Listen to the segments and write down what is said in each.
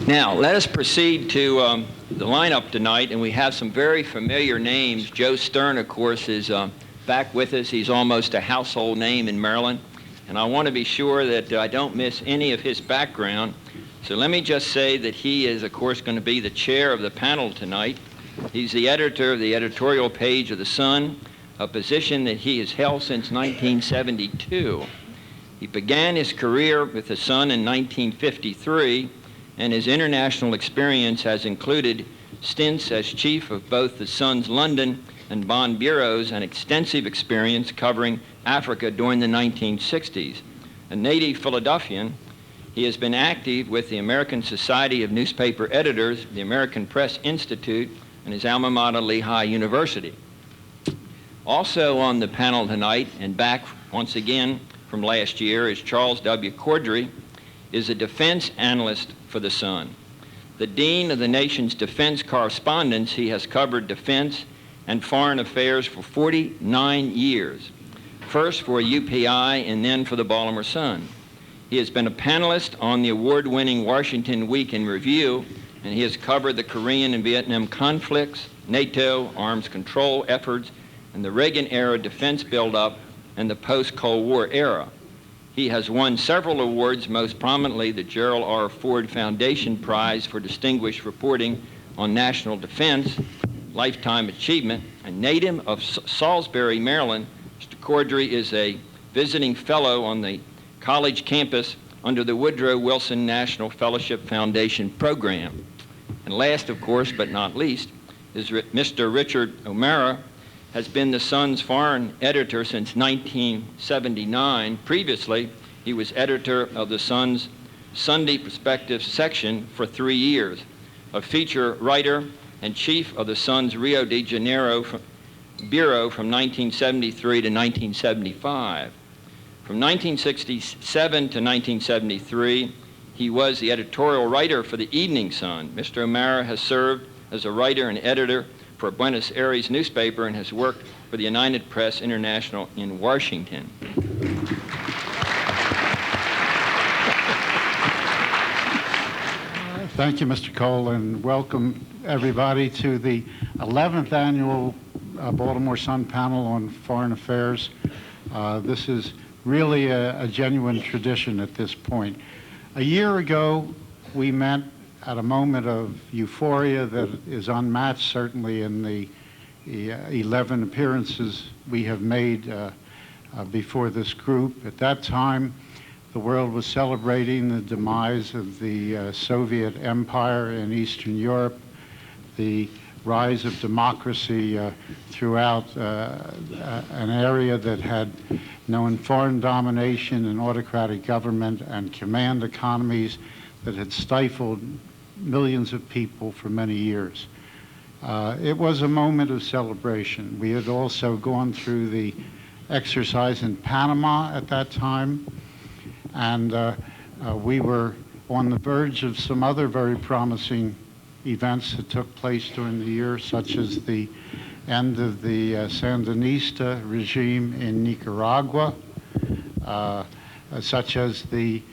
Now, let us proceed to the lineup tonight, and we have some very familiar names. Joe Sterne, of course, is back with us. He's almost a household name in Maryland, and I want to be sure that I don't miss any of his background. So let me just say that he is, of course, going to be the chair of the panel tonight. He's the editor of the editorial page of The Sun, a position that he has held since 1972. He began his career with The Sun in 1953, and his international experience has included stints as chief of both the Sun's London and Bonn bureaus and extensive experience covering Africa during the 1960s. A native Philadelphian, he has been active with the American Society of Newspaper Editors, the American Press Institute, and his alma mater, Lehigh University. Also on the panel tonight, and back once again from last year, is Charles W. Corddry, is a defense analyst for The Sun. The dean of the nation's defense correspondence, he has covered defense and foreign affairs for 49 years, first for UPI and then for the Baltimore Sun. He has been a panelist on the award-winning Washington Week in Review, and he has covered the Korean and Vietnam conflicts, NATO, arms control efforts, and the Reagan-era defense buildup and the post-Cold War era. He has won several awards, most prominently the Gerald R. Ford Foundation Prize for Distinguished Reporting on National Defense, Lifetime Achievement. A native of Salisbury, Maryland, Mr. Corddry is a visiting fellow on the college campus under the Woodrow Wilson National Fellowship Foundation program. And last, of course, but not least, is Mr. Richard O'Mara, has been the Sun's foreign editor since 1979. Previously, he was editor of the Sun's Sunday Perspective section for 3 years, a feature writer and chief of the Sun's Rio de Janeiro bureau from 1973 to 1975. From 1967 to 1973, he was the editorial writer for the Evening Sun. Mr. O'Mara has served as a writer and editor for a Buenos Aires newspaper and has worked for the United Press International in Washington. Thank you, Mr. Cole, and welcome everybody to the 11th annual Baltimore Sun panel on foreign affairs. This is really a genuine tradition at this point. A year ago, we met at a moment of euphoria that is unmatched, certainly in the 11 appearances we have made before this group. At that time, the world was celebrating the demise of the Soviet Empire in Eastern Europe, the rise of democracy throughout an area that had known foreign domination and autocratic government and command economies that had stifled millions of people for many years. It was a moment of celebration. We had also gone through the exercise in Panama at that time, and we were on the verge of some other very promising events that took place during the year, such as the end of the Sandinista regime in Nicaragua, such as the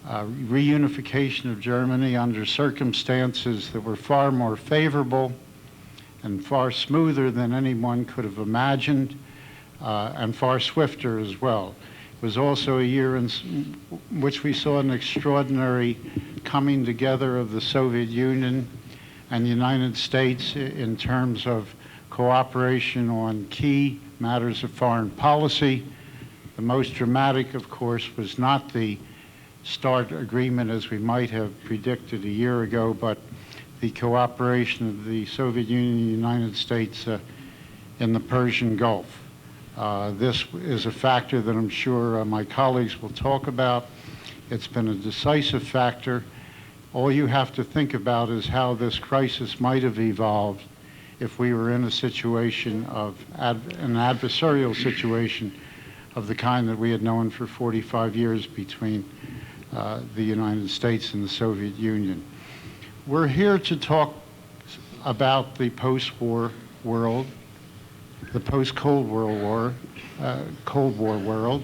reunification of Germany under circumstances that were far more favorable and far smoother than anyone could have imagined, and far swifter as well. It was also a year in which we saw an extraordinary coming together of the Soviet Union and the United States in terms of cooperation on key matters of foreign policy. The most dramatic, of course, was not the START agreement as we might have predicted a year ago, but the cooperation of the Soviet Union and the United States in the Persian Gulf. This is a factor that I'm sure my colleagues will talk about. It's been a decisive factor. All you have to think about is how this crisis might have evolved if we were in a situation of an adversarial situation of the kind that we had known for 45 years between the United States and the Soviet Union. We're here to talk about the post-war world, the post-Cold War world.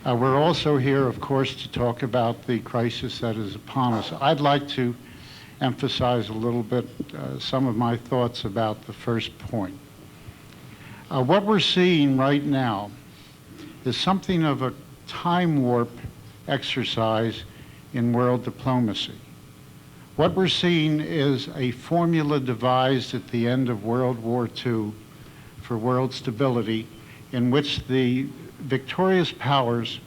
We're also here, of course, to talk about the crisis that is upon us. I'd like to emphasize a little bit some of my thoughts about the first point. What we're seeing right now is something of a time warp exercise in world diplomacy. What we're seeing is a formula devised at the end of World War II for world stability, in which the victorious powers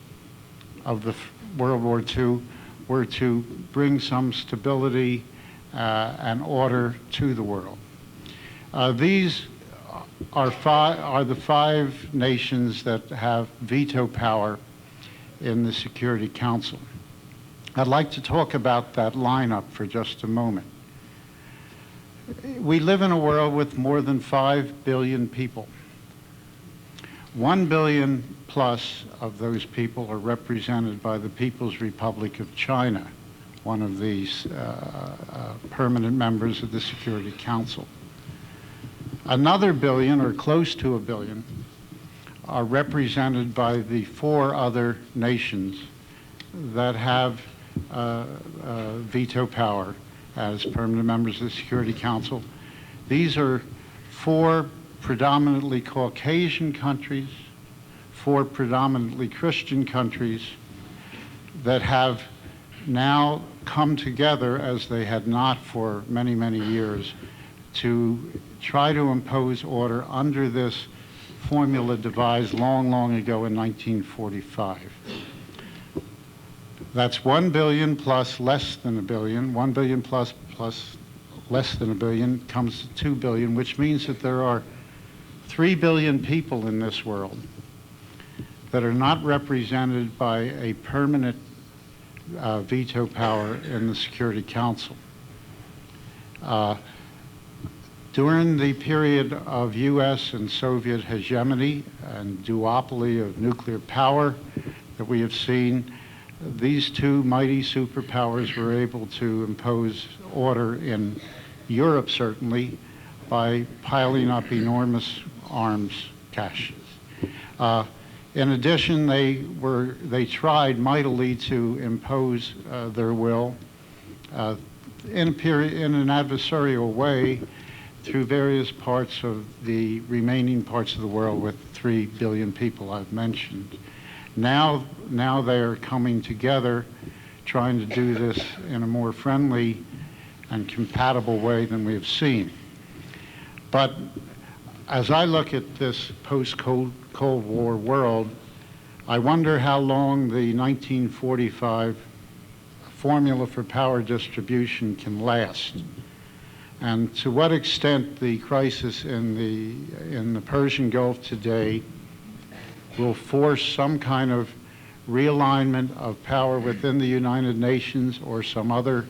of the World War II were to bring some stability and order to the world. These are the 5 nations that have veto power in the Security Council. I'd like to talk about that lineup for just a moment. We live in a world with more than 5 billion people. 1 billion plus of those people are represented by the People's Republic of China, one of these permanent members of the Security Council. Another billion, or close to a billion, are represented by the 4 other nations that have veto power as permanent members of the Security Council. These are 4 predominantly Caucasian countries, 4 predominantly Christian countries that have now come together, as they had not for many, many years, to try to impose order under this formula devised long, long ago in 1945. That's 1 billion plus less than a billion. 1 billion plus less than a billion comes to 2 billion, which means that there are 3 billion people in this world that are not represented by a permanent veto power in the Security Council. During the period of U.S. and Soviet hegemony and duopoly of nuclear power that we have seen, these 2 mighty superpowers were able to impose order in Europe, certainly, by piling up enormous arms caches. In addition, they tried mightily to impose their will in an adversarial way through various parts of the remaining parts of the world with 3 billion people I've mentioned. Now they are coming together, trying to do this in a more friendly and compatible way than we have seen. But as I look at this post-Cold War world, I wonder how long the 1945 formula for power distribution can last, and to what extent the crisis in the Persian Gulf today will force some kind of realignment of power within the United Nations or some other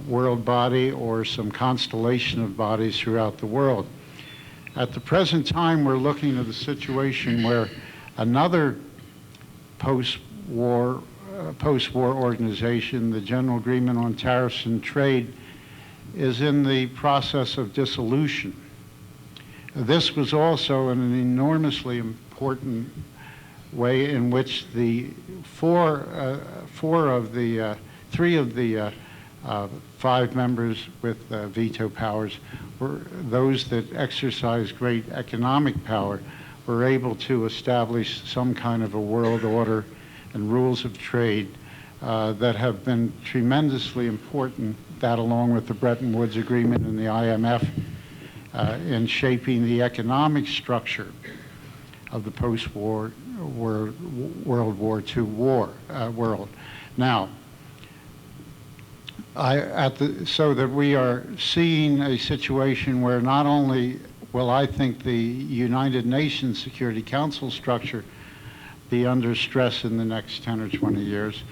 world body or some constellation of bodies throughout the world. At the present time, we're looking at a situation where another post-war organization, the General Agreement on Tariffs and Trade, is in the process of dissolution. This was also an enormously important way in which the 3 of the 5 members with veto powers were those that exercise great economic power, were able to establish some kind of a world order and rules of trade that have been tremendously important, that along with the Bretton Woods Agreement and the IMF, in shaping the economic structure of the post-war World War II world. Now, so that we are seeing a situation where not only will I think the United Nations Security Council structure be under stress in the next 10 or 20 years,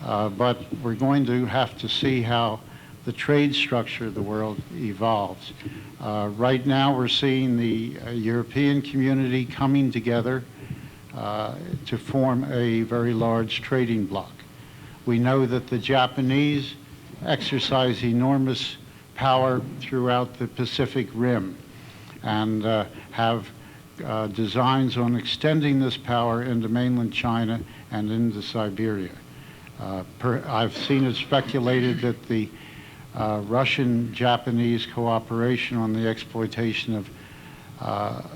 but we're going to have to see how the trade structure of the world evolves. Right now we're seeing the European community coming together to form a very large trading bloc. We know that the Japanese exercise enormous power throughout the Pacific Rim and have designs on extending this power into mainland China and into Siberia. I've seen it speculated that the Russian-Japanese cooperation on the exploitation of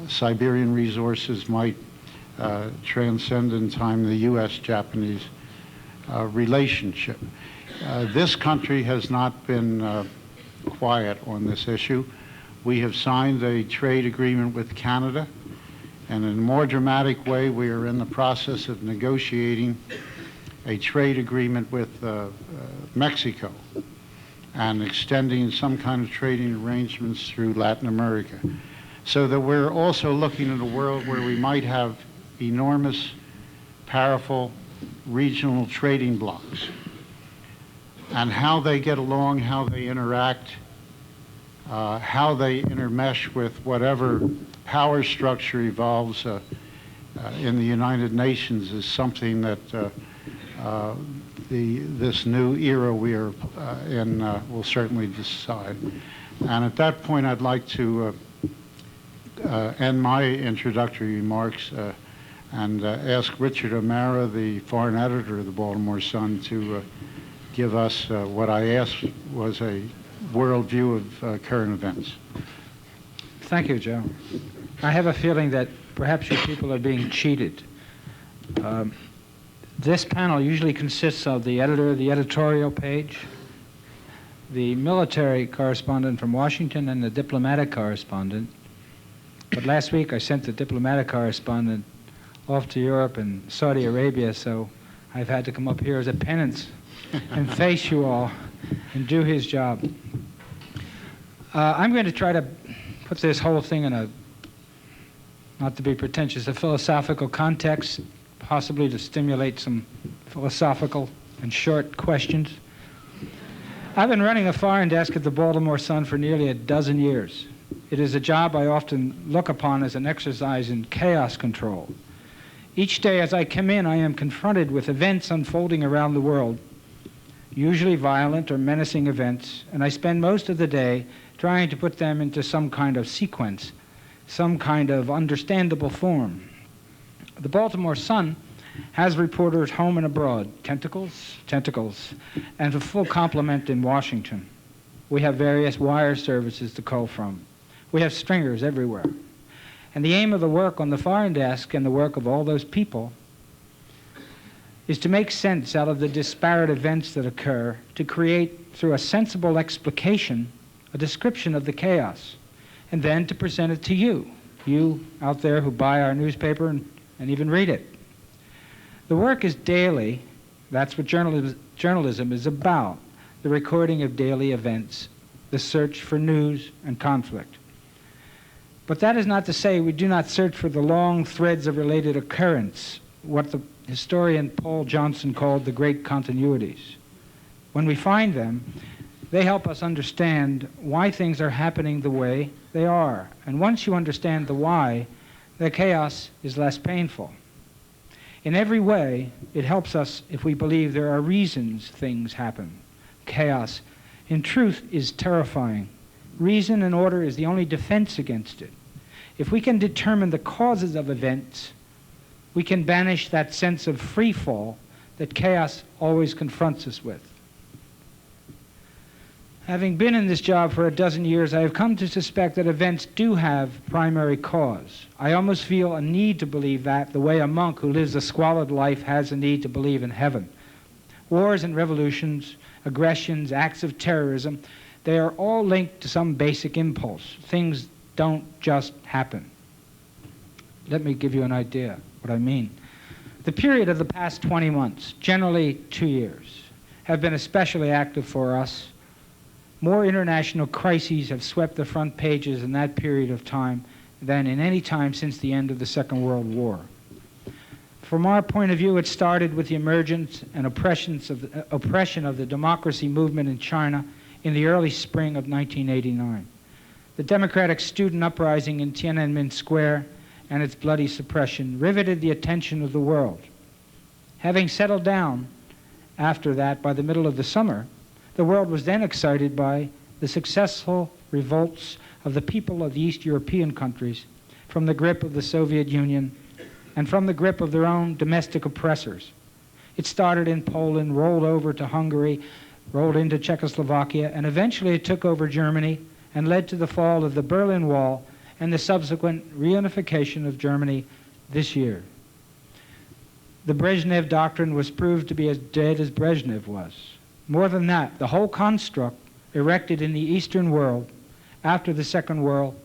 Siberian resources might transcend in time the U.S.-Japanese relationship. This country has not been quiet on this issue. We have signed a trade agreement with Canada, and in a more dramatic way, we are in the process of negotiating a trade agreement with Mexico and extending some kind of trading arrangements through Latin America. So that we're also looking at a world where we might have enormous, powerful regional trading blocs. And how they get along, how they interact, how they intermesh with whatever power structure evolves in the United Nations is something that this new era we are in will certainly decide. And at that point, I'd like to end my introductory remarks and ask Richard O'Mara, the foreign editor of the Baltimore Sun, to give us what I asked was a world view of current events. Thank you, Joe. I have a feeling that perhaps you people are being cheated. This panel usually consists of the editor of the editorial page, the military correspondent from Washington, and the diplomatic correspondent. But last week I sent the diplomatic correspondent off to Europe and Saudi Arabia, so I've had to come up here as a penance and face you all and do his job. I'm going to try to put this whole thing in a, not to be pretentious, a philosophical context, possibly to stimulate some philosophical and short questions. I've been running a foreign desk at the Baltimore Sun for nearly a dozen years. It is a job I often look upon as an exercise in chaos control. Each day as I come in, I am confronted with events unfolding around the world, usually violent or menacing events, and I spend most of the day trying to put them into some kind of sequence, some kind of understandable form. The Baltimore Sun has reporters home and abroad, tentacles, and a full complement in Washington. We have various wire services to call from. We have stringers everywhere. And the aim of the work on the foreign desk and the work of all those people is to make sense out of the disparate events that occur, to create, through a sensible explication, a description of the chaos, and then to present it to you out there who buy our newspaper and even read it. The work is daily. That's what journalism is about, the recording of daily events, the search for news and conflict. But that is not to say we do not search for the long threads of related occurrence, what the historian Paul Johnson called the great continuities. When we find them, they help us understand why things are happening the way they are. And once you understand the why, the chaos is less painful. In every way, it helps us if we believe there are reasons things happen. Chaos, in truth, is terrifying. Reason and order is the only defense against it. If we can determine the causes of events, we can banish that sense of free fall that chaos always confronts us with. Having been in this job for a dozen years, I have come to suspect that events do have primary cause. I almost feel a need to believe that, the way a monk who lives a squalid life has a need to believe in heaven. Wars and revolutions, aggressions, acts of terrorism, they are all linked to some basic impulse. Things don't just happen. Let me give you an idea what I mean. The period of the past 20 months, generally 2 years, have been especially active for us. More international crises have swept the front pages in that period of time than in any time since the end of the Second World War. From our point of view, it started with the emergence and oppression of the democracy movement in China in the early spring of 1989. The democratic student uprising in Tiananmen Square and its bloody suppression riveted the attention of the world. Having settled down after that by the middle of the summer, the world was then excited by the successful revolts of the people of the East European countries from the grip of the Soviet Union and from the grip of their own domestic oppressors. It started in Poland, rolled over to Hungary, rolled into Czechoslovakia, and eventually it took over Germany and led to the fall of the Berlin Wall and the subsequent reunification of Germany this year. The Brezhnev Doctrine was proved to be as dead as Brezhnev was. More than that, the whole construct erected in the Eastern world after the Second World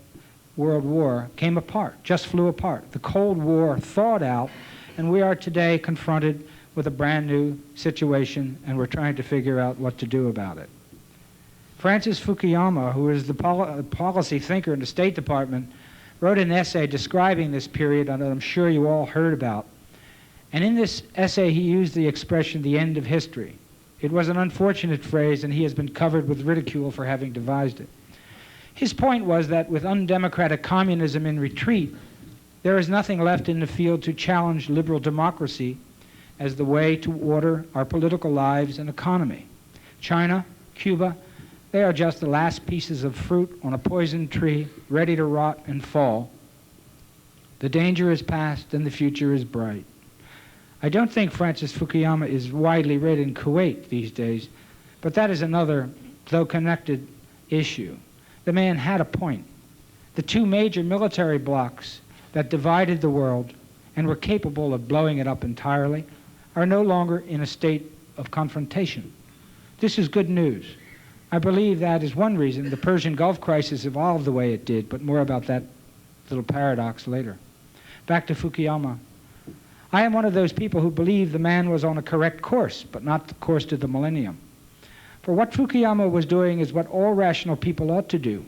War came apart, just flew apart. The Cold War thawed out, and we are today confronted with a brand new situation, and we're trying to figure out what to do about it. Francis Fukuyama, who is the policy thinker in the State Department, wrote an essay describing this period that I'm sure you all heard about. And in this essay, he used the expression, the end of history. It was an unfortunate phrase, and he has been covered with ridicule for having devised it. His point was that with undemocratic communism in retreat, there is nothing left in the field to challenge liberal democracy as the way to order our political lives and economy. China, Cuba, they are just the last pieces of fruit on a poisoned tree, ready to rot and fall. The danger is past and the future is bright. I don't think Francis Fukuyama is widely read in Kuwait these days, but that is another, though connected, issue. The man had a point. The two major military blocs that divided the world and were capable of blowing it up entirely are no longer in a state of confrontation. This is good news. I believe that is one reason the Persian Gulf crisis evolved the way it did, but more about that little paradox later. Back to Fukuyama. I am one of those people who believe the man was on a correct course, but not the course to the millennium. For what Fukuyama was doing is what all rational people ought to do.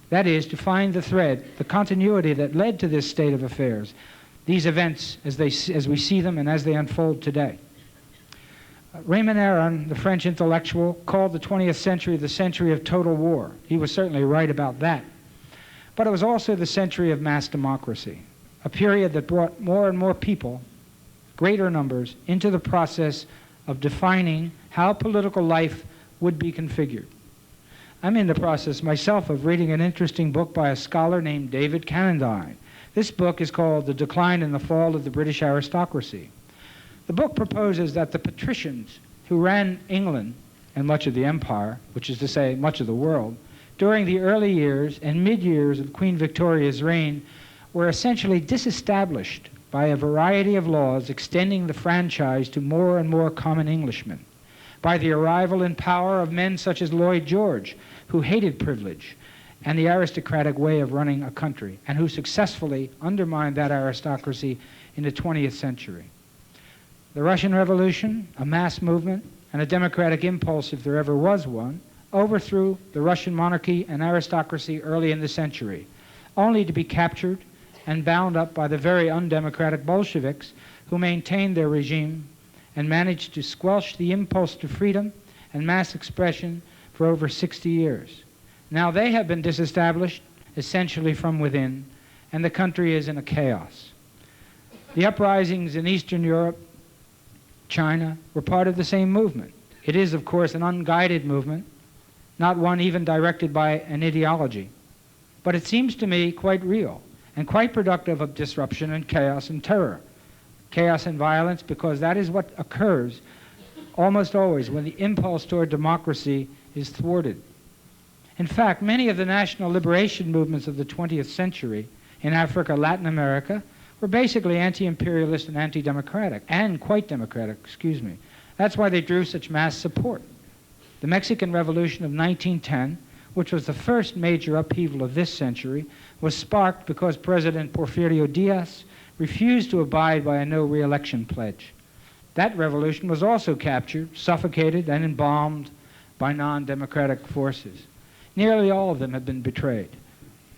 That is, to find the thread, the continuity that led to this state of affairs, these events as we see them and as they unfold today. Raymond Aron, the French intellectual, called the 20th century the century of total war. He was certainly right about that. But it was also the century of mass democracy, a period that brought more and more people, greater numbers, into the process of defining how political life would be configured. I'm in the process myself of reading an interesting book by a scholar named David Cannondine. This book is called The Decline and the Fall of the British Aristocracy. The book proposes that the patricians who ran England and much of the empire, which is to say much of the world, during the early years and mid-years of Queen Victoria's reign were essentially disestablished by a variety of laws extending the franchise to more and more common Englishmen, by the arrival in power of men such as Lloyd George, who hated privilege and the aristocratic way of running a country, and who successfully undermined that aristocracy in the 20th century. The Russian Revolution, a mass movement, and a democratic impulse, if there ever was one, overthrew the Russian monarchy and aristocracy early in the century, only to be captured and bound up by the very undemocratic Bolsheviks, who maintained their regime and managed to squelch the impulse to freedom and mass expression for over 60 years. Now they have been disestablished essentially from within, and the country is in a chaos. The uprisings in Eastern Europe, China, were part of the same movement. It is, of course, an unguided movement, not one even directed by an ideology. But it seems to me quite real and quite productive of disruption and chaos and terror. Chaos and violence, because that is what occurs almost always when the impulse toward democracy is thwarted. In fact, many of the national liberation movements of the 20th century in Africa, Latin America, were basically anti-imperialist and anti-democratic, and quite democratic, excuse me. That's why they drew such mass support. The Mexican Revolution of 1910, which was the first major upheaval of this century, was sparked because President Porfirio Diaz refused to abide by a no re-election pledge. That revolution was also captured, suffocated, and embalmed by non-democratic forces. Nearly all of them have been betrayed,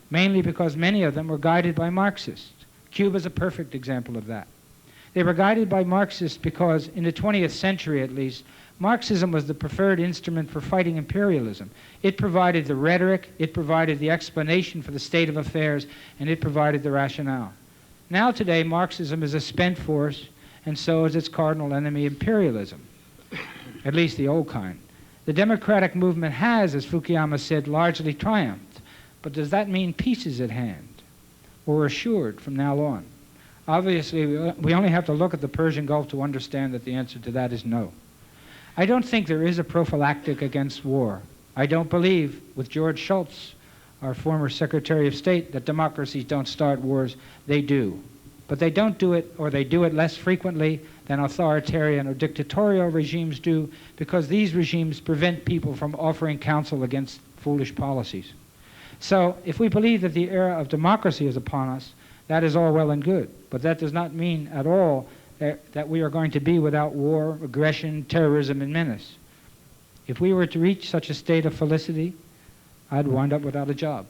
mainly because many of them were guided by Marxists. Cuba is a perfect example of that. They were guided by Marxists because, in the 20th century at least, Marxism was the preferred instrument for fighting imperialism. It provided the rhetoric, it provided the explanation for the state of affairs, and it provided the rationale. Now today, Marxism is a spent force, and so is its cardinal enemy, imperialism, at least the old kind. The democratic movement has, as Fukuyama said, largely triumphed. But does that mean peace is at hand or assured from now on? Obviously, we only have to look at the Persian Gulf to understand that the answer to that is no. I don't think there is a prophylactic against war. I don't believe, with George Shultz, our former Secretary of State, that democracies don't start wars. They do. But they don't do it, or they do it less frequently than authoritarian or dictatorial regimes do, because these regimes prevent people from offering counsel against foolish policies. So if we believe that the era of democracy is upon us, that is all well and good. But that does not mean at all that we are going to be without war, aggression, terrorism, and menace. If we were to reach such a state of felicity, I'd wind up without a job.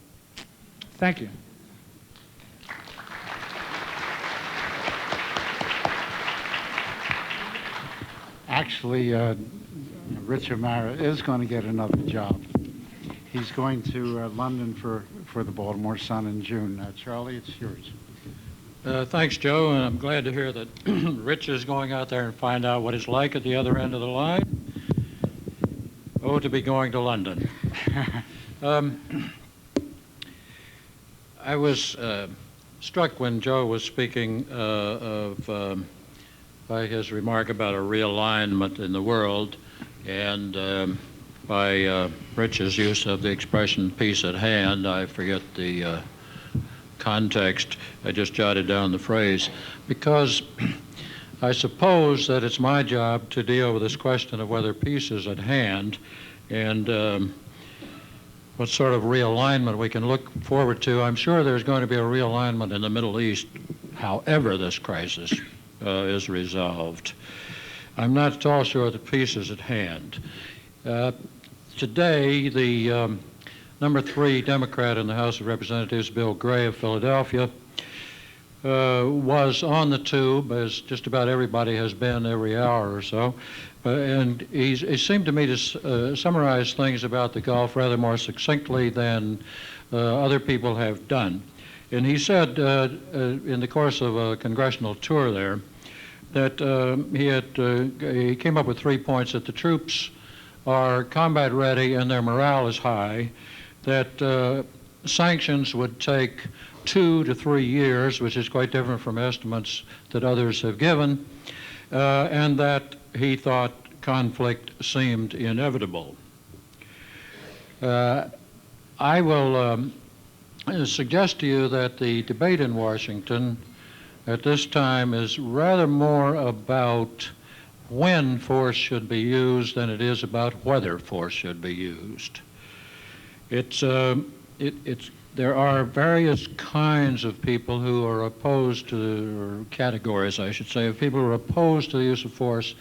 Thank you. Actually, Rich O'Mara is going to get another job. He's going to London for the Baltimore Sun in June. Charlie, it's yours. Thanks, Joe, and I'm glad to hear that Rich is going out there and find out what it's like at the other end of the line. Oh, to be going to London. I was struck when Joe was speaking by his remark about a realignment in the world, and by Rich's use of the expression peace at hand. I forget the context. I just jotted down the phrase, because I suppose that it's my job to deal with this question of whether peace is at hand and what sort of realignment we can look forward to. I'm sure there's going to be a realignment in the Middle East, however this crisis is resolved. I'm not at all sure that peace is at hand. Today, the number 3 Democrat in the House of Representatives, Bill Gray of Philadelphia, was on the tube, as just about everybody has been every hour or so, and he seemed to me to summarize things about the Gulf rather more succinctly than other people have done. And he said in the course of a congressional tour there that he came up with 3 points: that the troops are combat ready and their morale is high, that sanctions would take 2 to 3 years, which is quite different from estimates that others have given, and that he thought conflict seemed inevitable. I will suggest to you that the debate in Washington at this time is rather more about when force should be used than it is about whether force should be used. There are various kinds of people who are opposed to, or categories, I should say, of people who are opposed to the use of force.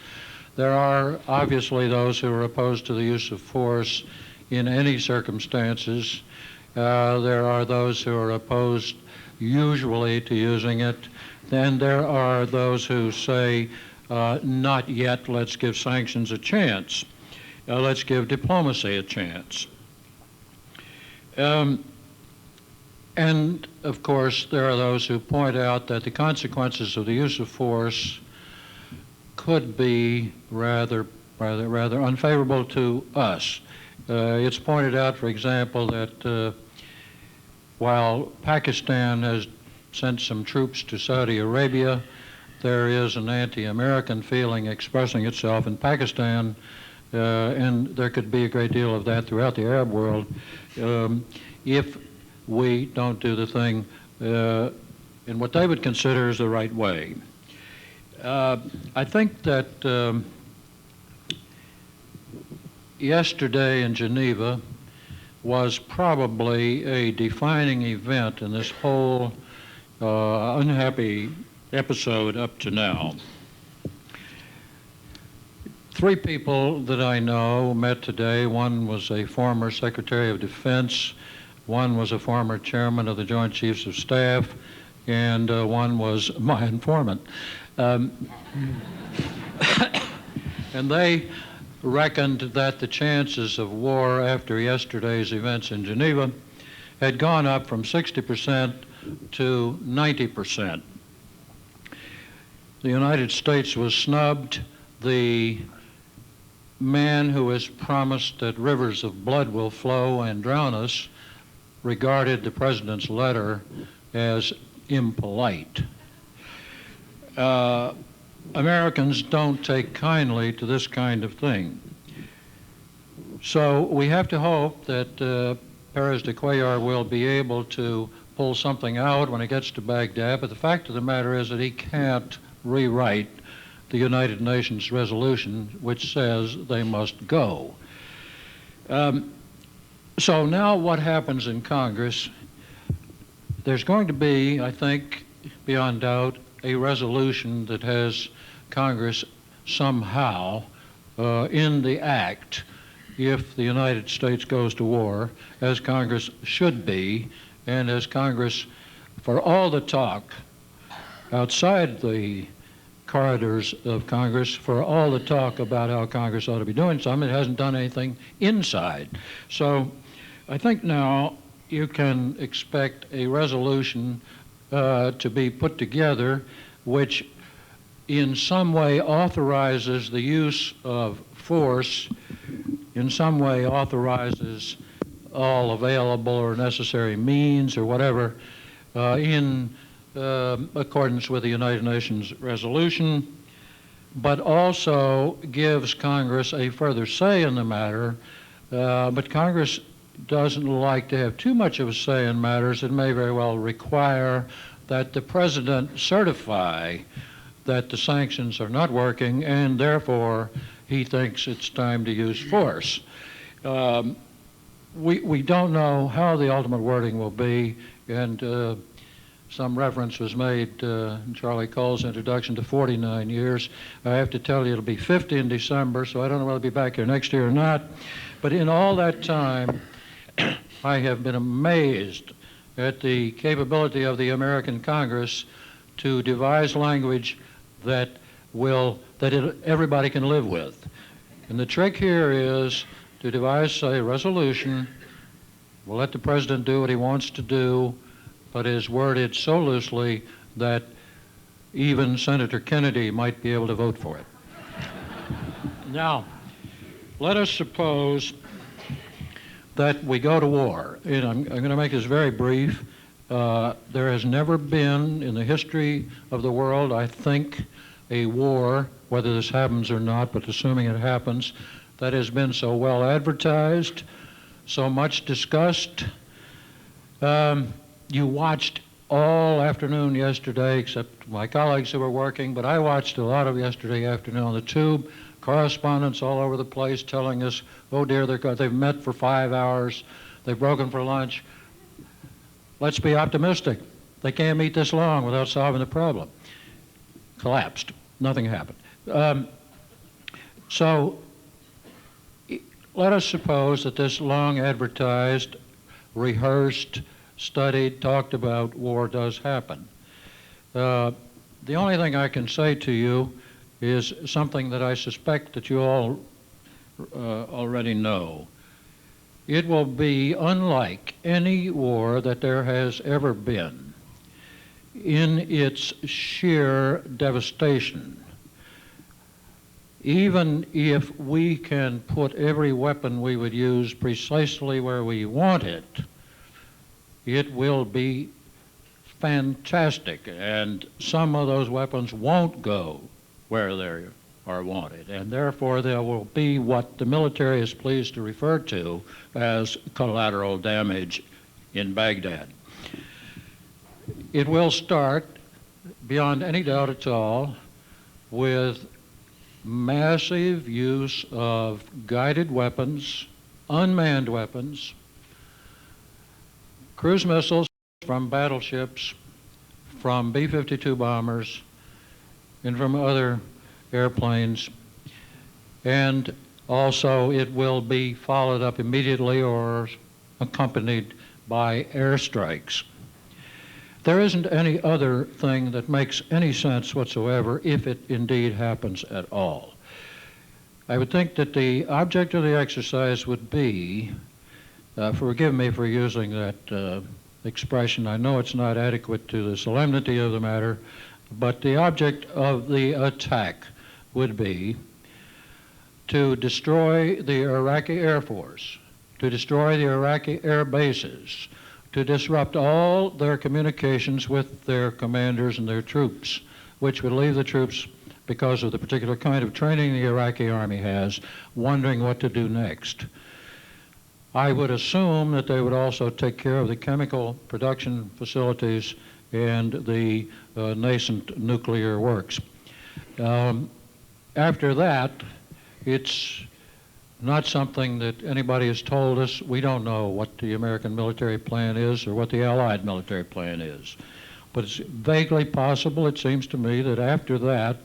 There are obviously those who are opposed to the use of force in any circumstances. There are those who are opposed usually to using it. Then there are those who say, not yet, let's give sanctions a chance. Let's give diplomacy a chance. And, of course, there are those who point out that the consequences of the use of force could be rather unfavorable to us. It's pointed out, for example, that while Pakistan has sent some troops to Saudi Arabia, there is an anti-American feeling expressing itself in Pakistan, and there could be a great deal of that throughout the Arab world if we don't do the thing in what they would consider as the right way. I think that yesterday in Geneva was probably a defining event in this whole unhappy episode up to now. 3 people that I know met today. One was a former Secretary of Defense, one was a former chairman of the Joint Chiefs of Staff, and one was my informant. And they reckoned that the chances of war after yesterday's events in Geneva had gone up from 60% to 90%. The United States was snubbed. The man who has promised that rivers of blood will flow and drown us regarded the president's letter as impolite. Americans don't take kindly to this kind of thing. So we have to hope that Perez de Cuellar will be able to pull something out when he gets to Baghdad, but the fact of the matter is that he can't rewrite the United Nations resolution which says they must go. So now what happens in Congress? There's going to be, I think, beyond doubt, a resolution that has Congress somehow in the act if the United States goes to war, as Congress should be, and as Congress, for all the talk outside the corridors of Congress, for all the talk about how Congress ought to be doing something, it hasn't done anything inside. So I think now you can expect a resolution to be put together which in some way authorizes the use of force, in some way authorizes all available or necessary means or whatever in accordance with the United Nations resolution, but also gives Congress a further say in the matter. But Congress doesn't like to have too much of a say in matters. It may very well require that the President certify that the sanctions are not working, and therefore he thinks it's time to use force. We don't know how the ultimate wording will be, and some reference was made in Charlie Cole's introduction to 49 years. I have to tell you it'll be 50 in December, so I don't know whether I'll be back here next year or not. But in all that time, I have been amazed at the capability of the American Congress to devise language that everybody can live with. And the trick here is to devise a resolution. We'll let the President do what he wants to do, but is worded so loosely that even Senator Kennedy might be able to vote for it. Now, let us suppose that we go to war. And I'm going to make this very brief. There has never been in the history of the world, I think, a war, whether this happens or not, but assuming it happens, that has been so well advertised, so much discussed. You watched all afternoon yesterday, except my colleagues who were working, but I watched a lot of yesterday afternoon on the tube, correspondents all over the place telling us, oh dear, they've met for 5 hours, they've broken for lunch. Let's be optimistic. They can't meet this long without solving the problem. Collapsed. Nothing happened. So let us suppose that this long advertised, rehearsed, studied, talked about war does happen. The only thing I can say to you is something that I suspect that you all already know. It will be unlike any war that there has ever been in its sheer devastation. Even if we can put every weapon we would use precisely where we want it, it will be fantastic, and some of those weapons won't go where they are wanted, and therefore there will be what the military is pleased to refer to as collateral damage in Baghdad. It will start, beyond any doubt at all, with massive use of guided weapons, unmanned weapons, cruise missiles from battleships, from B-52 bombers, and from other airplanes. And also it will be followed up immediately or accompanied by airstrikes. There isn't any other thing that makes any sense whatsoever if it indeed happens at all. I would think that the object of the exercise would be, forgive me for using that expression, I know it's not adequate to the solemnity of the matter, but the object of the attack would be to destroy the Iraqi Air Force, to destroy the Iraqi air bases, to disrupt all their communications with their commanders and their troops, which would leave the troops because of the particular kind of training the Iraqi army has, wondering what to do next. I would assume that they would also take care of the chemical production facilities and the nascent nuclear works. After that, it's not something that anybody has told us. We don't know what the American military plan is or what the Allied military plan is. But it's vaguely possible, it seems to me, that after that,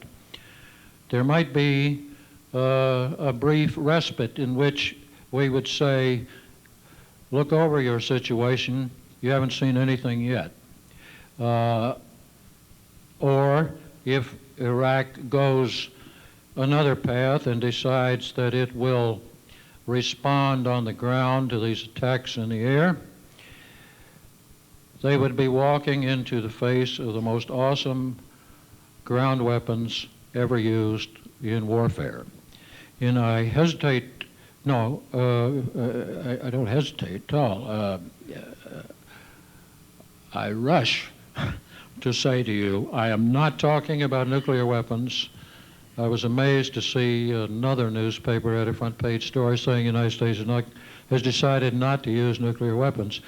there might be a brief respite in which we would say, look over your situation, you haven't seen anything yet. Or if Iraq goes another path and decides that it will respond on the ground to these attacks in the air, they would be walking into the face of the most awesome ground weapons ever used in warfare. And I hesitate, no, I don't hesitate at all. I rush to say to you, I am not talking about nuclear weapons. I was amazed to see another newspaper had a front page story saying the United States has decided not to use nuclear weapons.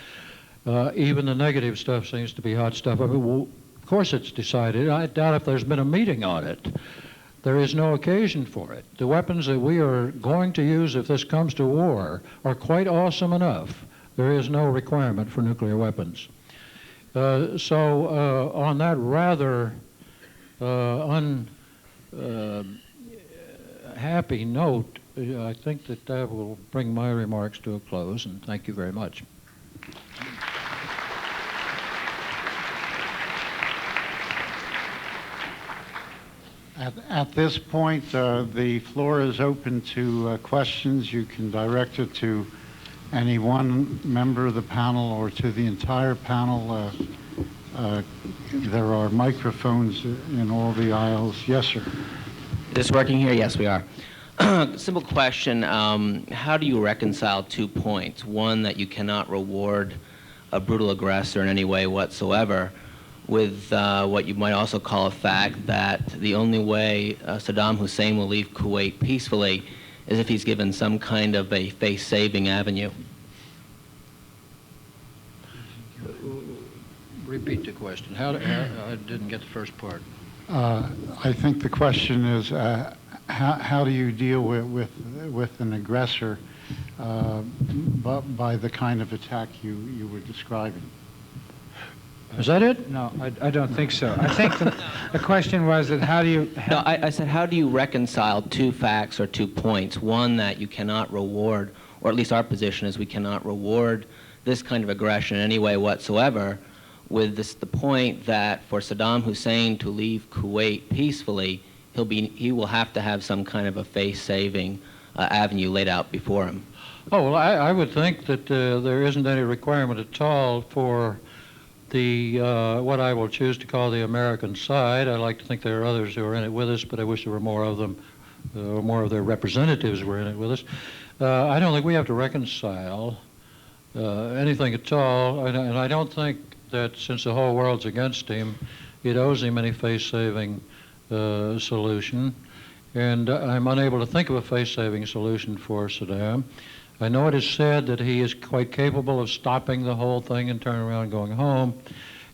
Even the negative stuff seems to be hot stuff. I mean, well, of course it's decided. I doubt if there's been a meeting on it. There is no occasion for it. The weapons that we are going to use if this comes to war are quite awesome enough. There is no requirement for nuclear weapons. So on that rather happy note, I think that will bring my remarks to a close, and thank you very much. At this point, the floor is open to questions. You can direct it to any one member of the panel or to the entire panel. There are microphones in all the aisles. Yes, sir. Is this working here? Yes, we are. Simple question. How do you reconcile 2 points? One, that you cannot reward a brutal aggressor in any way whatsoever, with what you might also call a fact that the only way Saddam Hussein will leave Kuwait peacefully is if he's given some kind of a face-saving avenue. Repeat the question. I didn't get the first part. I think the question is, how do you deal with an aggressor by the kind of attack you were describing? Is that it? No, I don't think so. I think the question was that how do you... No, I said, how do you reconcile 2 facts or 2 points? One, that you cannot reward, or at least our position is we cannot reward this kind of aggression in any way whatsoever, with the point that for Saddam Hussein to leave Kuwait peacefully, he will have to have some kind of a face-saving avenue laid out before him. Oh, well, I would think that there isn't any requirement at all for the what I will choose to call the American side. I like to think there are others who are in it with us, but I wish there were more of them, or more of their representatives were in it with us. I don't think we have to reconcile anything at all, and I don't think that since the whole world's against him, it owes him any face-saving solution. And I'm unable to think of a face-saving solution for Saddam. I know it is said that he is quite capable of stopping the whole thing and turning around and going home,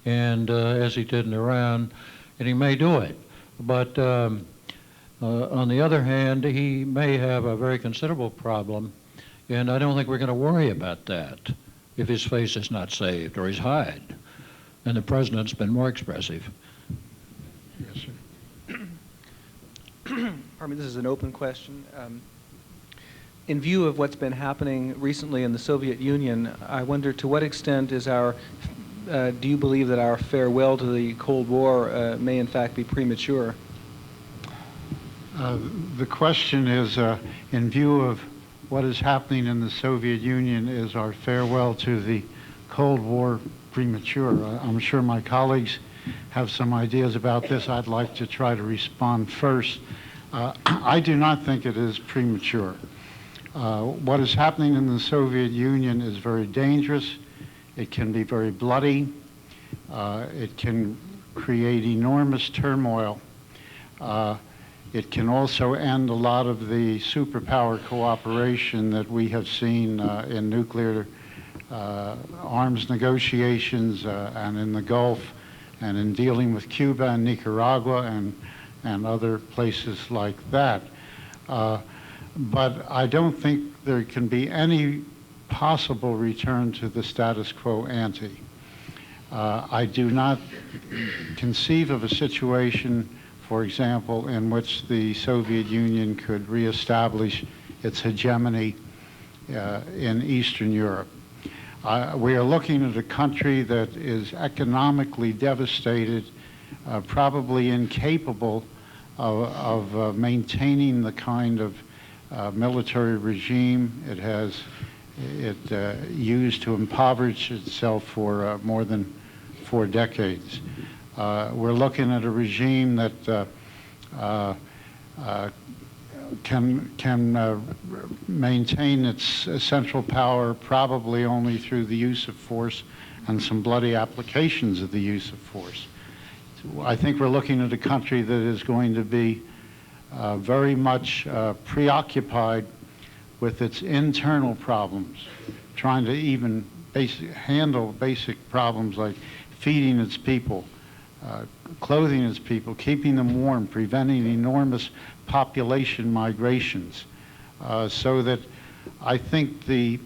and as he did in Iran, and he may do it. But on the other hand, he may have a very considerable problem, and I don't think we're going to worry about that if his face is not saved or his hide. And the president's been more expressive. Yes, sir. Pardon me, this is an open question. In view of what's been happening recently in the Soviet Union, I wonder to what extent is do you believe that our farewell to the Cold War may in fact be premature? The question is, in view of what is happening in the Soviet Union, is our farewell to the Cold War premature? I'm sure my colleagues have some ideas about this. I'd like to try to respond first. I do not think it is premature. What is happening in the Soviet Union is very dangerous. It can be very bloody. It can create enormous turmoil. It can also end a lot of the superpower cooperation that we have seen in nuclear arms negotiations and in the Gulf and in dealing with Cuba and Nicaragua and other places like that. But I don't think there can be any possible return to the status quo ante. I do not conceive of a situation, for example, in which the Soviet Union could reestablish its hegemony in Eastern Europe. We are looking at a country that is economically devastated, probably incapable of maintaining the kind of military regime it used to impoverish itself for more than 4 decades. We're looking at a regime that can maintain its central power probably only through the use of force and some bloody applications of the use of force. I think we're looking at a country that is going to be very much preoccupied with its internal problems, trying to even handle basic problems like feeding its people, clothing its people, keeping them warm, preventing enormous population migrations, so that I think the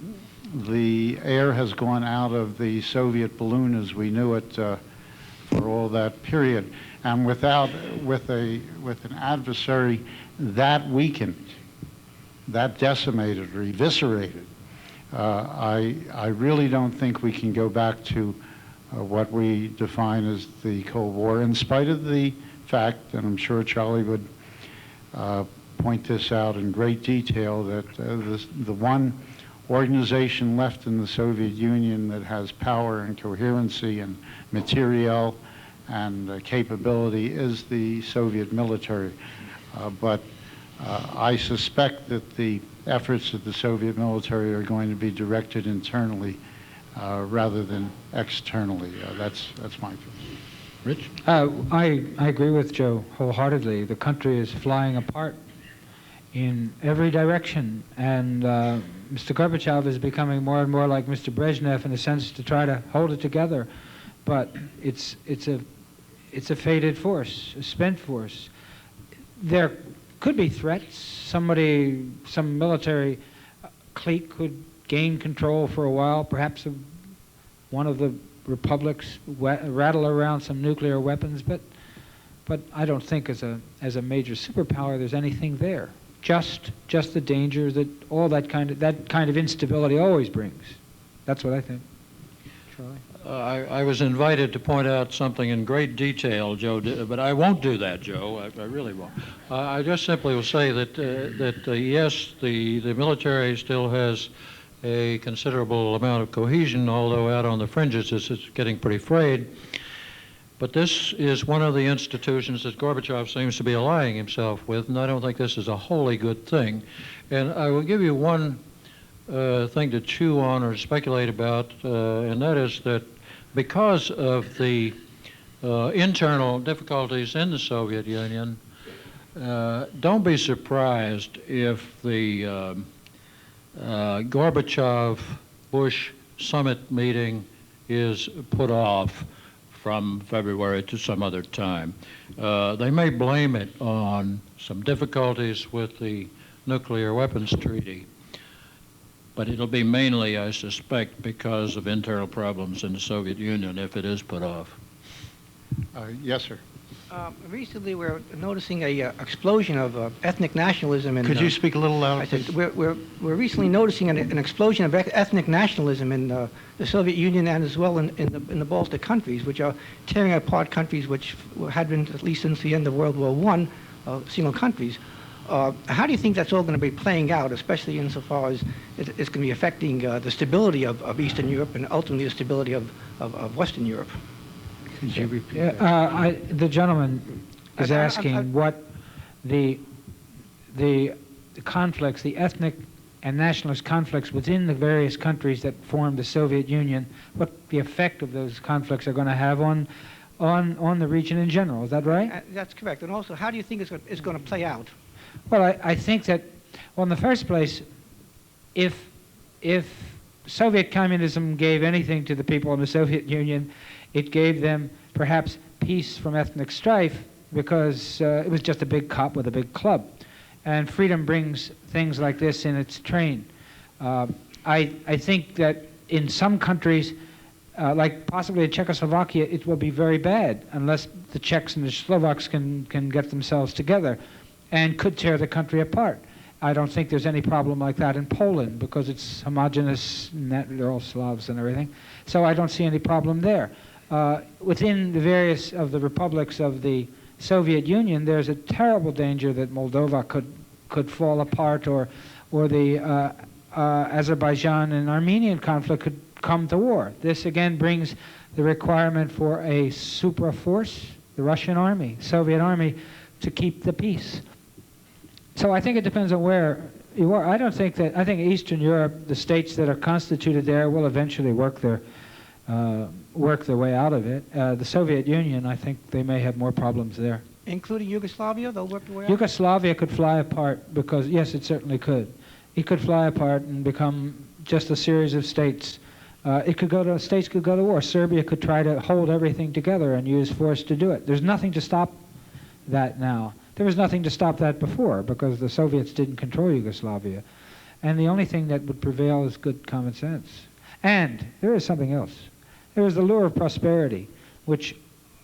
air has gone out of the Soviet balloon as we knew it for all that period, and with an adversary that weakened, that decimated or eviscerated, I really don't think we can go back to what we define as the Cold War, in spite of the fact, and I'm sure Charlie would point this out in great detail, that the one organization left in the Soviet Union that has power and coherency and materiel and capability is the Soviet military. But I suspect that the efforts of the Soviet military are going to be directed internally rather than externally. That's my view. Rich? I agree with Joe wholeheartedly. The country is flying apart in every direction, and Mr. Gorbachev is becoming more and more like Mr. Brezhnev in a sense to try to hold it together, but it's a faded force, a spent force. There could be threats. Some military clique could gain control for a while, perhaps one of the republics rattle around some nuclear weapons, but I don't think as a major superpower there's anything there. Just the danger that all that kind of instability always brings. That's what I think. Charlie? I was invited to point out something in great detail, Joe, but I won't do that, Joe. I really won't. I just simply will say that yes, the military still has a considerable amount of cohesion, although out on the fringes it's getting pretty frayed. But this is one of the institutions that Gorbachev seems to be allying himself with, and I don't think this is a wholly good thing. And I will give you one thing to chew on or speculate about, and that is that because of the internal difficulties in the Soviet Union, don't be surprised if the Gorbachev-Bush summit meeting is put off from February to some other time. They may blame it on some difficulties with the nuclear weapons treaty, but it'll be mainly, I suspect, because of internal problems in the Soviet Union if it is put off. Yes, sir. Recently, we're noticing a explosion of ethnic nationalism. Could you speak a little louder, I said, please? we're recently noticing an explosion of ethnic nationalism in the Soviet Union and as well in the Baltic countries, which are tearing apart countries which had been, at least since the end of World War I, single countries. How do you think that's all going to be playing out, especially insofar as it's going to be affecting the stability of Eastern Europe and ultimately the stability of Western Europe? Could you repeat that? The gentleman is asking what the conflicts, the ethnic and nationalist conflicts within the various countries that formed the Soviet Union, what the effect of those conflicts are going to have on on the region in general. Is that right? That's correct. And also, how do you think it's going to play out? Well, I think that, well, in the first place, if Soviet communism gave anything to the people in the Soviet Union, it gave them perhaps peace from ethnic strife, because it was just a big cop with a big club. And freedom brings things like this in its train. I think that in some countries, like possibly in Czechoslovakia, it will be very bad unless the Czechs and the Slovaks can get themselves together, and could tear the country apart. I don't think there's any problem like that in Poland, because it's homogeneous, and they're all Slavs and everything. So I don't see any problem there. Within the various of the republics of the Soviet Union, there's a terrible danger that Moldova could fall apart, or the Azerbaijan and Armenian conflict could come to war. This again brings the requirement for a super force, the Russian army, Soviet army, to keep the peace. So I think it depends on where you are. I think Eastern Europe, the states that are constituted there, will eventually work their way out of it. The Soviet Union, I think they may have more problems there. Including Yugoslavia, they'll work their way out? Yugoslavia could fly apart, because, yes, it certainly could. It could fly apart and become just a series of states. States could go to war. Serbia could try to hold everything together and use force to do it. There's nothing to stop that now. There was nothing to stop that before, because the Soviets didn't control Yugoslavia. And the only thing that would prevail is good common sense. And there is something else. There is the lure of prosperity, which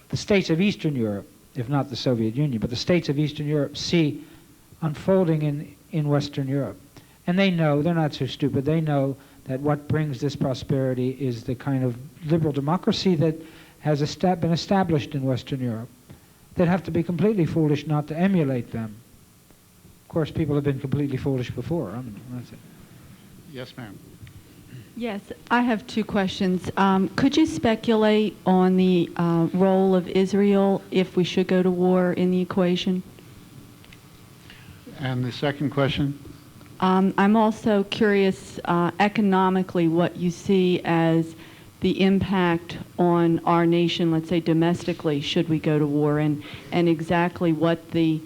the states of Eastern Europe, if not the Soviet Union, but the states of Eastern Europe see unfolding in Western Europe. And they know, they're not so stupid, they know that what brings this prosperity is the kind of liberal democracy that has been established in Western Europe. They'd have to be completely foolish not to emulate them. Of course, people have been completely foolish before. That's it. Yes, ma'am. Yes, I have two questions. Could you speculate on the role of Israel if we should go to war in the equation? And the second question? I'm also curious economically what you see as the impact on our nation, let's say domestically, should we go to war, and exactly what the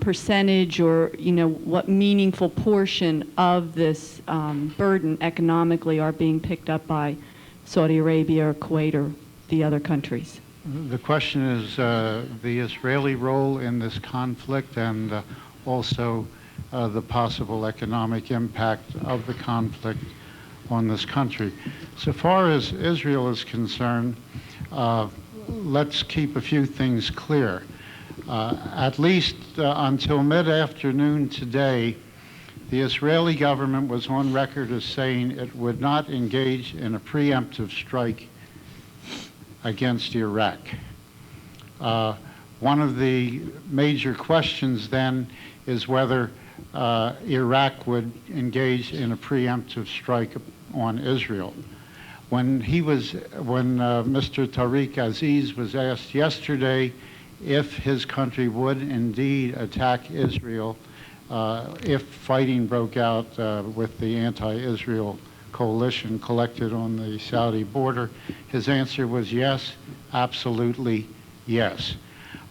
percentage, or what meaningful portion of this burden economically are being picked up by Saudi Arabia or Kuwait or the other countries. The question is the Israeli role in this conflict, and also the possible economic impact of the conflict on this country. So far as Israel is concerned, let's keep a few things clear. At least until mid-afternoon today, the Israeli government was on record as saying it would not engage in a preemptive strike against Iraq. One of the major questions then is whether Iraq would engage in a preemptive strike on Israel. When Mr. Tariq Aziz was asked yesterday if his country would indeed attack Israel if fighting broke out with the anti-Israel coalition collected on the Saudi border, his answer was yes, absolutely yes.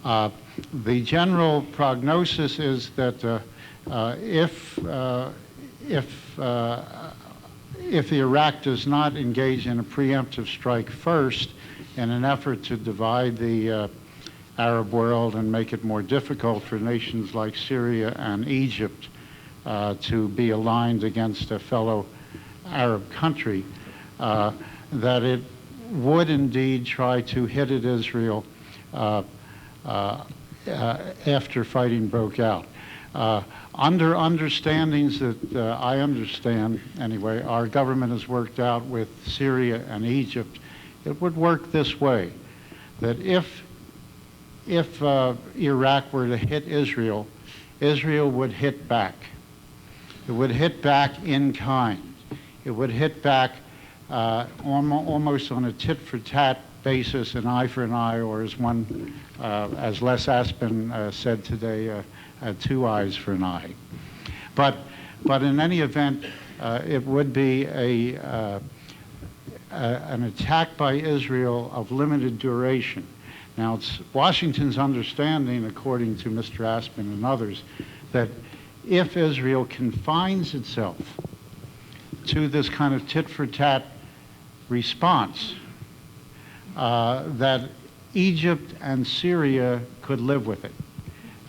The general prognosis is that if Iraq does not engage in a preemptive strike first in an effort to divide the Arab world and make it more difficult for nations like Syria and Egypt to be aligned against a fellow Arab country, that it would indeed try to hit at Israel after fighting broke out. Under understandings that I understand, anyway, our government has worked out with Syria and Egypt, it would work this way, that if Iraq were to hit Israel, Israel would hit back. It would hit back in kind. It would hit back almost on a tit-for-tat basis, an eye for an eye, or as Les Aspin said today, two eyes for an eye. But in any event, it would be an attack by Israel of limited duration. Now, it's Washington's understanding, according to Mr. Aspen and others, that if Israel confines itself to this kind of tit-for-tat response, that Egypt and Syria could live with it,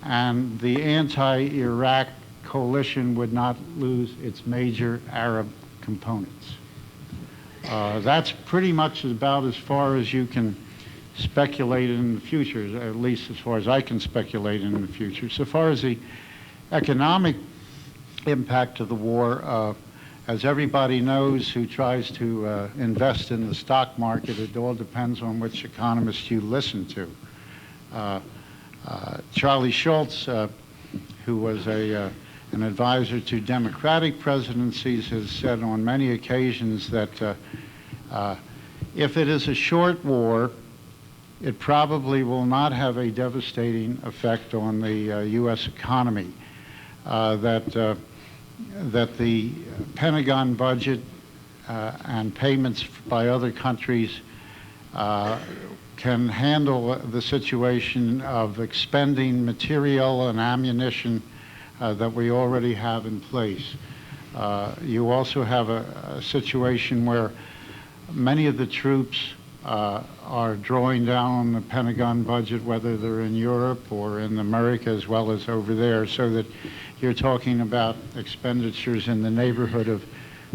and the anti-Iraq coalition would not lose its major Arab components. That's pretty much about as far as you can speculate in the future, at least as far as I can speculate in the future. So far as the economic impact of the war, as everybody knows who tries to invest in the stock market, it all depends on which economist you listen to. Charlie Schultz, who was an advisor to Democratic presidencies, has said on many occasions that if it is a short war, it probably will not have a devastating effect on the U.S. economy. That the Pentagon budget and payments by other countries can handle the situation of expending material and ammunition that we already have in place. You also have a situation where many of the troops are drawing down on the Pentagon budget, whether they're in Europe or in America as well as over there, so that you're talking about expenditures in the neighborhood of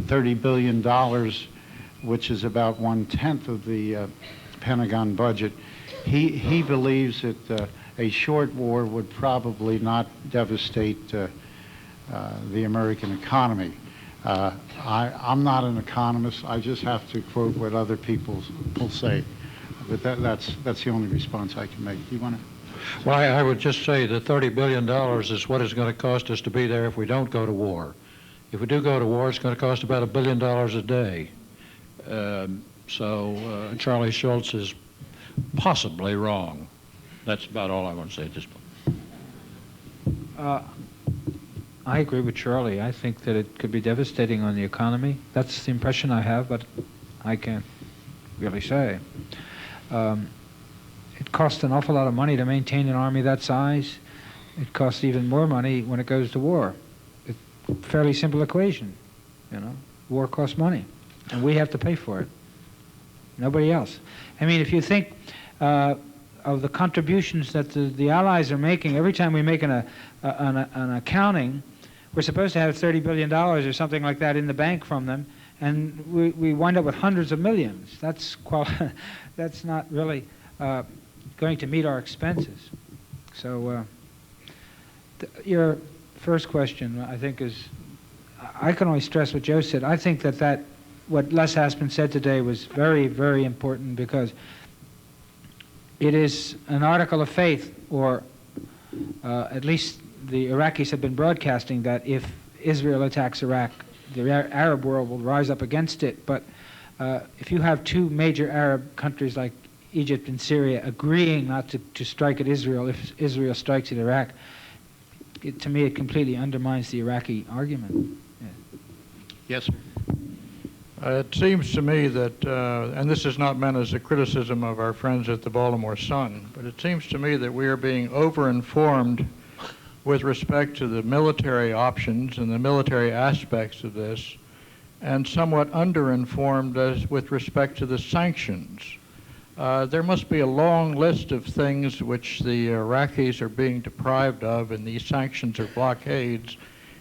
$30 billion, which is about 1/10 of the Pentagon budget. He believes that a short war would probably not devastate the American economy. I'm not an economist. I just have to quote what other people will say. But that's the only response I can make. Do you want to? Well, I would just say that $30 billion is what it's going to cost us to be there if we don't go to war. If we do go to war, it's going to cost about $1 billion a day. So Charlie Schultz is possibly wrong. That's about all I want to say at this point. I agree with Charlie. I think that it could be devastating on the economy. That's the impression I have, but I can't really say. It costs an awful lot of money to maintain an army that size. It costs even more money when it goes to war. It's a fairly simple equation, you know. War costs money, and we have to pay for it. Nobody else. I mean, if you think of the contributions that the Allies are making, every time we make an accounting, we're supposed to have $30 billion or something like that in the bank from them, and we wind up with hundreds of millions. That's not really going to meet our expenses. So your first question, I think, is, I can only stress what Joe said. I think that what Les Aspin said today was very, very important, because it is an article of faith, or at least the Iraqis have been broadcasting that if Israel attacks Iraq, the Arab world will rise up against it. But if you have two major Arab countries like Egypt and Syria agreeing not to strike at Israel if Israel strikes at Iraq, to me it completely undermines the Iraqi argument. Yeah. Yes. It seems to me that, and this is not meant as a criticism of our friends at the Baltimore Sun, but it seems to me that we are being over-informed with respect to the military options and the military aspects of this, and somewhat under-informed with respect to the sanctions. There must be a long list of things which the Iraqis are being deprived of in these sanctions or blockades,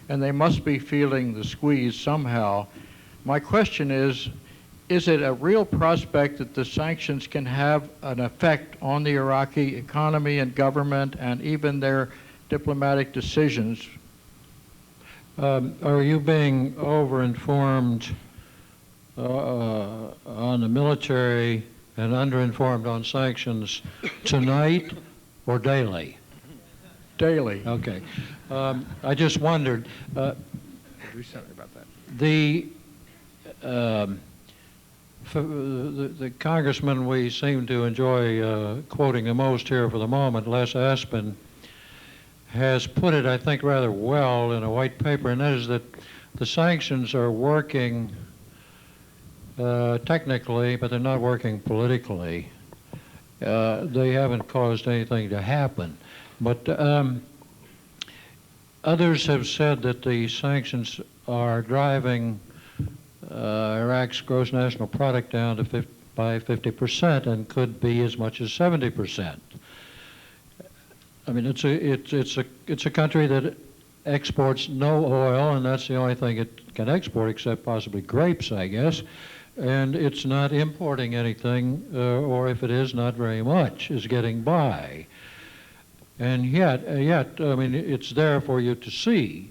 and they must be feeling the squeeze somehow. My question is it a real prospect that the sanctions can have an effect on the Iraqi economy and government and even their diplomatic decisions? Are you being over-informed on the military and under-informed on sanctions tonight or daily? Daily. Okay. I just wondered, Do something about that. the congressman we seem to enjoy quoting the most here for the moment, Les Aspin, has put it, I think, rather well in a white paper, and that is that the sanctions are working technically, but they're not working politically. They haven't caused anything to happen. But others have said that the sanctions are driving Iraq's gross national product down to by 50% and could be as much as 70%. I mean, it's a country that exports no oil, and that's the only thing it can export, except possibly grapes, I guess. And it's not importing anything, or if it is, not very much, is getting by. And yet, I mean, it's there for you to see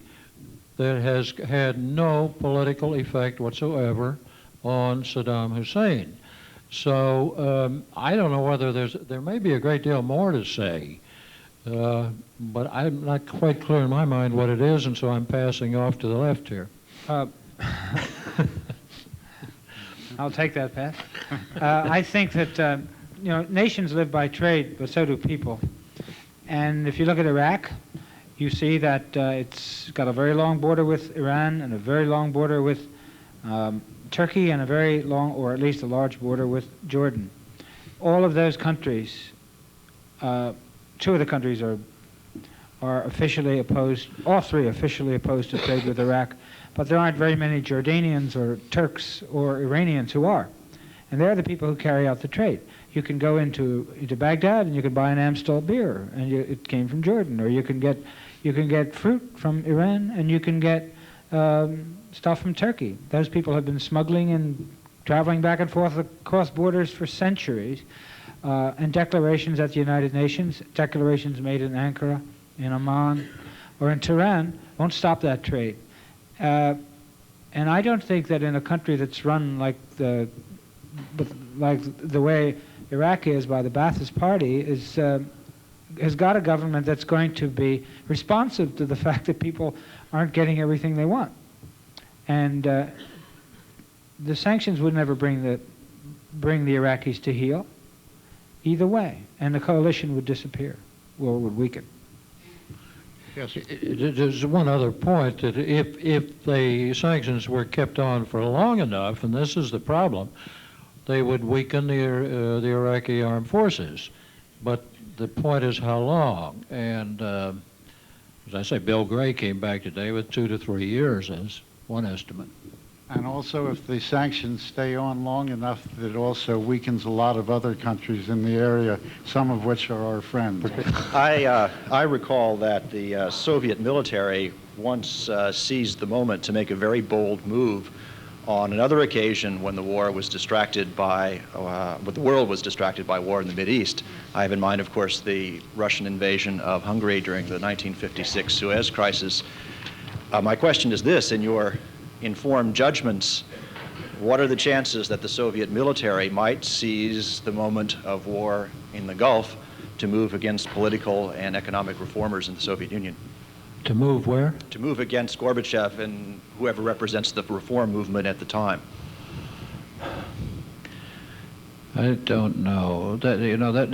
that it has had no political effect whatsoever on Saddam Hussein. So I don't know whether there may be a great deal more to say, but I'm not quite clear in my mind what it is, and so I'm passing off to the left here. I'll take that, Pat. I think that nations live by trade, but so do people. And if you look at Iraq, you see that it's got a very long border with Iran and a very long border with Turkey and a very long, or at least a large border with Jordan. All of those countries, two of the countries are officially opposed, all three officially opposed to trade with Iraq, but there aren't very many Jordanians or Turks or Iranians who are. And they're the people who carry out the trade. You can go into Baghdad and you can buy an Amstel beer, and it came from Jordan. Or you can get fruit from Iran, and you can get stuff from Turkey. Those people have been smuggling and traveling back and forth across borders for centuries. And declarations at the United Nations, declarations made in Ankara, in Amman, or in Tehran won't stop that trade. And I don't think that in a country that's run like the way Iraq is by the Ba'athist Party has got a government that's going to be responsive to the fact that people aren't getting everything they want. And the sanctions would never bring the Iraqis to heel either way, and the coalition would disappear or would weaken. Yes. There's one other point, that if the sanctions were kept on for long enough, and this is the problem, they would weaken the Iraqi armed forces. But the point is how long. And as I say, Bill Gray came back today with 2 to 3 years as one estimate. And also, if the sanctions stay on long enough, it also weakens a lot of other countries in the area, some of which are our friends. I recall that the Soviet military once seized the moment to make a very bold move on another occasion when the war was distracted by, when the world was distracted by war in the Mideast. I have in mind, of course, the Russian invasion of Hungary during the 1956 Suez Crisis. My question is this: in your informed judgments, what are the chances that the Soviet military might seize the moment of war in the Gulf to move against political and economic reformers in the Soviet Union? To move where? To move against Gorbachev and whoever represents the reform movement at the time. I don't know. That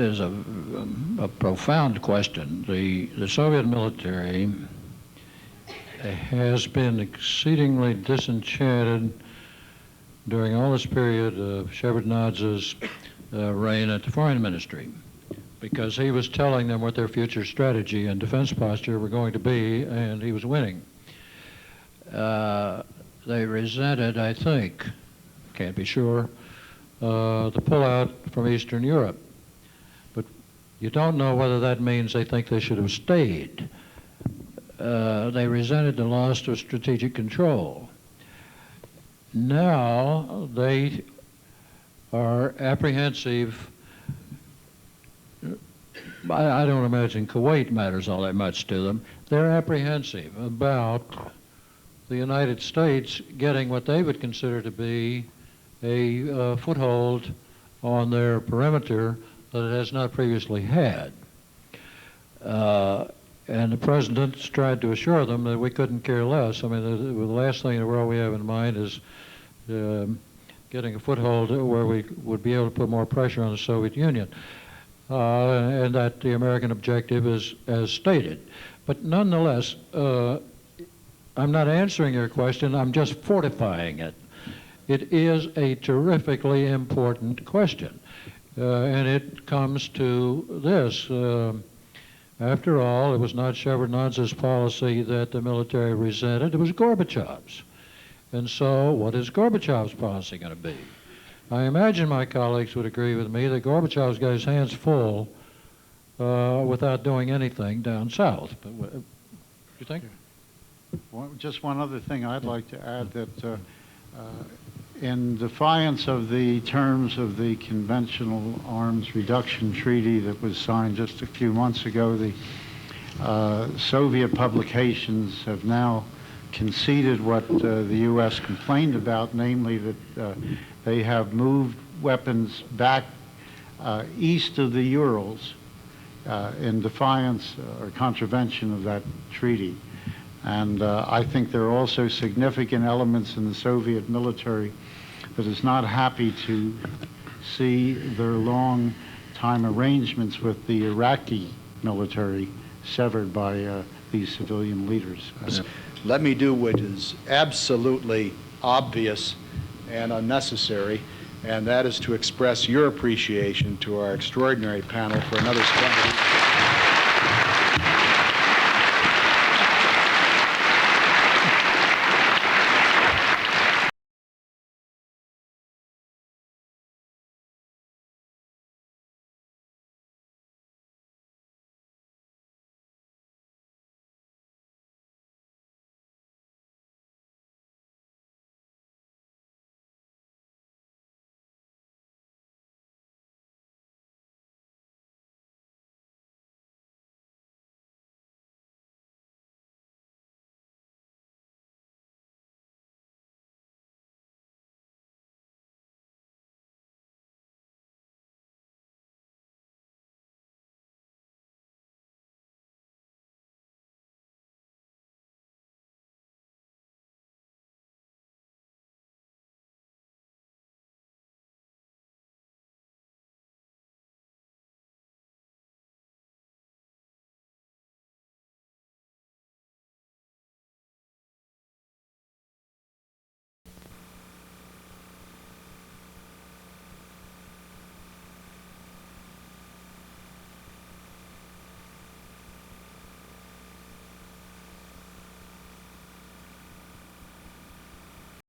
is a profound question. The Soviet military has been exceedingly disenchanted during all this period of Shevardnadze's reign at the Foreign Ministry, because he was telling them what their future strategy and defense posture were going to be, and he was winning. They resented, I think, can't be sure, the pullout from Eastern Europe. But you don't know whether that means they think they should have stayed. They resented the loss of strategic control. Now they are apprehensive. I don't imagine Kuwait matters all that much to them. They're apprehensive about the United States getting what they would consider to be a foothold on their perimeter that it has not previously had. And the president's tried to assure them that we couldn't care less. I mean, the last thing in the world we have in mind is getting a foothold where we would be able to put more pressure on the Soviet Union. And that the American objective is as stated. But nonetheless, I'm not answering your question, I'm just fortifying it. It is a terrifically important question. And it comes to this. After all, it was not Shevardnadze's policy that the military resented, it was Gorbachev's. And so what is Gorbachev's policy going to be? I imagine my colleagues would agree with me that Gorbachev's got his hands full without doing anything down south. But what do you think? Just one other thing I'd like to add, that in defiance of the terms of the Conventional Arms Reduction Treaty that was signed just a few months ago, the Soviet publications have now conceded what the U.S. complained about, namely that they have moved weapons back east of the Urals in defiance or contravention of that treaty. And I think there are also significant elements in the Soviet military that is not happy to see their long-time arrangements with the Iraqi military severed by these civilian leaders. Let me do what is absolutely obvious and unnecessary, and that is to express your appreciation to our extraordinary panel for another splendid evening.